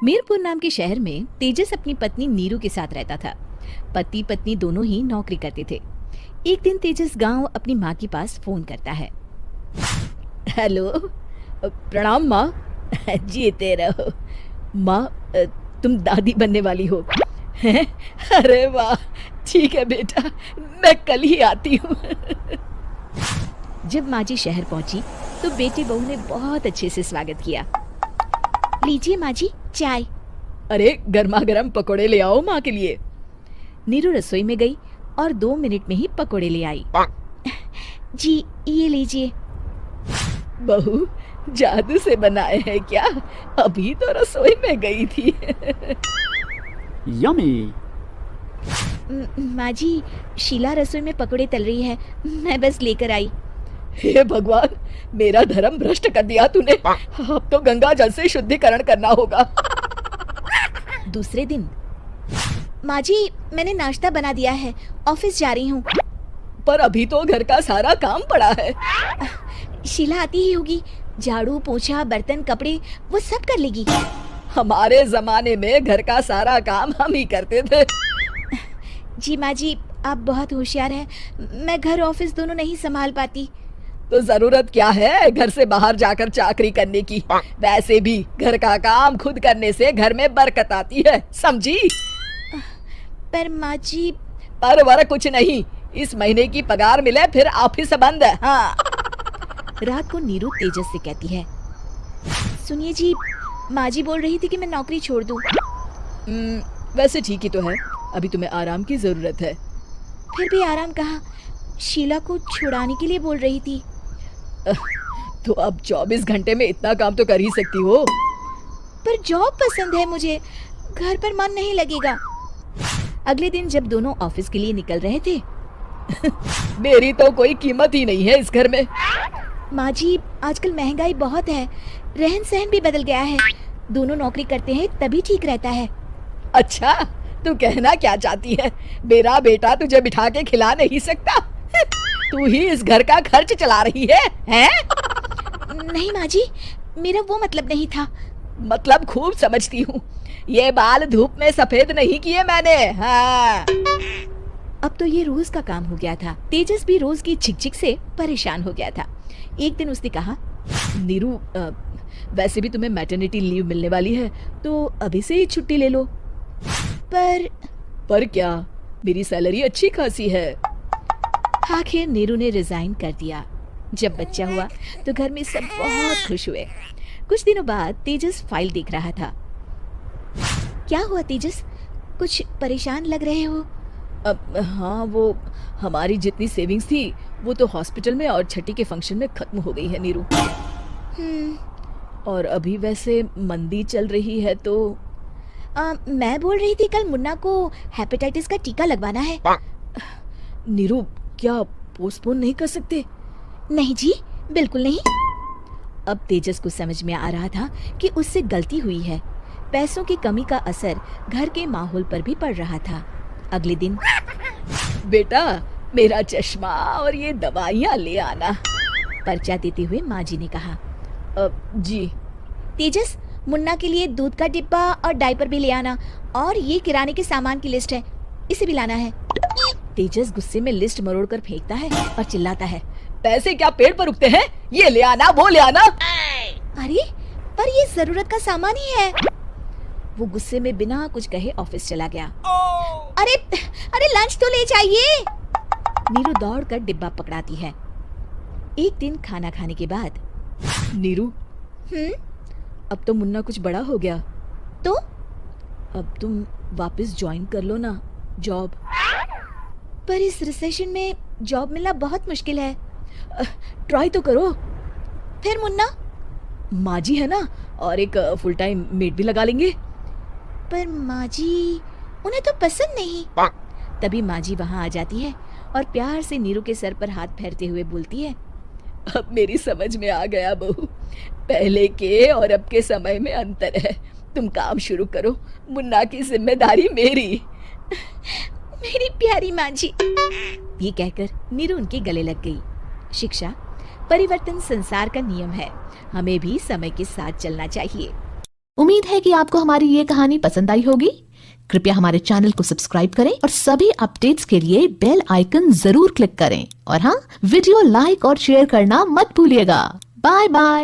मीरपुर नाम के शहर में तेजस अपनी पत्नी नीरू के साथ रहता था। पति पत्नी दोनों ही नौकरी करते थे। एक दिन तेजस गांव अपनी माँ के पास फोन करता है। हेलो, प्रणाम माँ। जीते रहो माँ, तुम दादी बनने वाली हो हैं? अरे वाह, ठीक है बेटा, मैं कल ही आती हूँ। जब माँ जी शहर पहुंची तो बेटी बहू ने बहुत अच्छे से स्वागत किया। लीजिए माँ जी चाय। अरे गर्मा गर्म पकोड़े ले आओ माँ के लिए। नीरू रसोई में गई और 2 मिनट में ही पकोड़े ले आई। जी ये लीजिए। बहू जादू से बनाए हैं क्या? अभी तो रसोई में गई थी। यमी। माँ जी, शीला रसोई में पकोड़े तल रही है, मैं बस लेकर आई। हे भगवान, मेरा धर्म भ्रष्ट कर दिया तूने। अब तो गंगा जल से शुद्धिकरण करना होगा। दूसरे दिन, माँ जी मैंने नाश्ता बना दिया है, ऑफिस जा रही हूँ। पर अभी तो घर का सारा काम पड़ा है। शीला आती ही होगी, झाड़ू पोछा बर्तन कपड़े वो सब कर लेगी। हमारे जमाने में घर का सारा काम हम ही करते थे। जी माँ जी, आप बहुत होशियार हैं, मैं घर ऑफिस दोनों नहीं संभाल पाती। तो जरूरत क्या है घर से बाहर जाकर चाकरी करने की? वैसे भी घर का काम खुद करने से घर में बरकत आती है, समझी? पर माँ जी। पर वर कुछ नहीं, इस महीने की पगार मिले फिर ऑफिस बंद है। हाँ। रात को नीरू तेजस से कहती है, सुनिए जी, माँ जी बोल रही थी कि मैं नौकरी छोड़ दूं। वैसे ठीक ही तो है, अभी तुम्हें आराम की जरूरत है। फिर भी आराम कहाँ, शीला को छुड़ाने के लिए बोल रही थी। तो अब 24 घंटे में इतना काम तो कर ही सकती हो। पर जॉब पसंद है मुझे, घर पर मन नहीं लगेगा। अगले दिन जब दोनों ऑफिस के लिए निकल रहे थे, मेरी तो कोई कीमत ही नहीं है इस घर में। माँ जी, आजकल महंगाई बहुत है, रहन सहन भी बदल गया है, दोनों नौकरी करते हैं तभी ठीक रहता है। अच्छा, तू कहना क्या चाहती है? मेरा बेटा तुझे बिठा के खिला नहीं सकता? तू ही इस घर का खर्च चला रही है, हैं? नहीं माँ जी, मेरा वो मतलब नहीं था। मतलब खूब समझती हूँ, ये बाल धूप में सफेद नहीं किए मैंने। हाँ। अब तो ये रोज का काम हो गया था। तेजस भी रोज की झिकझिक से परेशान हो गया था। एक दिन उसने कहा, नीरू, वैसे भी तुम्हें मैटरनिटी लीव मिलने वाली है, तो अभी से ही छुट्टी ले लो। पर क्या, मेरी सैलरी अच्छी खासी है। आखिर नीरू ने रिजाइन कर दिया। जब बच्चा हुआ तो घर में सब बहुत खुश हुए। कुछ दिनों बाद तेजस फाइल देख रहा था। क्या हुआ तेजस, कुछ परेशान लग रहे हो? हाँ, वो हमारी जितनी सेविंग्स थी वो तो हॉस्पिटल में और छठी के फंक्शन में खत्म हो गई है नीरू। और अभी वैसे मंदी चल रही है तो मैं बोल रही थी कल मुन्ना को हेपेटाइटिस का टीका लगवाना है। नीरू, क्या पोस्टपोन नहीं कर सकते? नहीं जी, बिल्कुल नहीं। अब तेजस को समझ में आ रहा था कि उससे गलती हुई है। पैसों की कमी का असर घर के माहौल पर भी पड़ रहा था। अगले दिन, बेटा मेरा चश्मा और ये दवाइयाँ ले आना, पर्चा देते हुए माँ जी ने कहा। जी। तेजस, मुन्ना के लिए दूध का डिब्बा और डायपर भी ले आना, और ये किराने के सामान की लिस्ट है, इसे भी लाना है। तेजस गुस्से में लिस्ट मरोड़ कर फेंकता है और चिल्लाता है, पैसे क्या पेड़ पर उगते हैं? ये ले आना, वो ले आना। अरे पर ये जरूरत का सामान ही है। वो गुस्से में बिना कुछ कहे ऑफिस चला गया। अरे अरे लंच तो ले जाइए। नीरू दौड़ कर डिब्बा पकड़ाती है। एक दिन खाना खाने के बाद, नीरू, अब तो मुन्ना कुछ बड़ा हो गया, तो अब तुम वापस ज्वाइन कर लो ना जॉब। पर इस रिसेशन में जॉब मिलना बहुत मुश्किल है। ट्राई तो करो। फिर मुन्ना? माँ जी है ना, और एक फुल टाइम मेड भी लगा लेंगे। पर माँ जी, उन्हें तो पसंद नहीं। तभी माँ जी वहाँ आ जाती है और प्यार से नीरू के सर पर हाथ फेरते हुए बोलती है, अब मेरी समझ में आ गया बहू, पहले के और अब के समय में अंतर है। तुम काम शुरू करो, मुन्ना की जिम्मेदारी मेरी। मेरी प्यारी माँ जी। ये कहकर नीरू उनके गले लग गई। शिक्षा, परिवर्तन संसार का नियम है, हमें भी समय के साथ चलना चाहिए। उम्मीद है कि आपको हमारी ये कहानी पसंद आई होगी। कृपया हमारे चैनल को सब्सक्राइब करें और सभी अपडेट्स के लिए बेल आइकन जरूर क्लिक करें। और हाँ, वीडियो लाइक और शेयर करना मत भूलिएगा। Bye bye.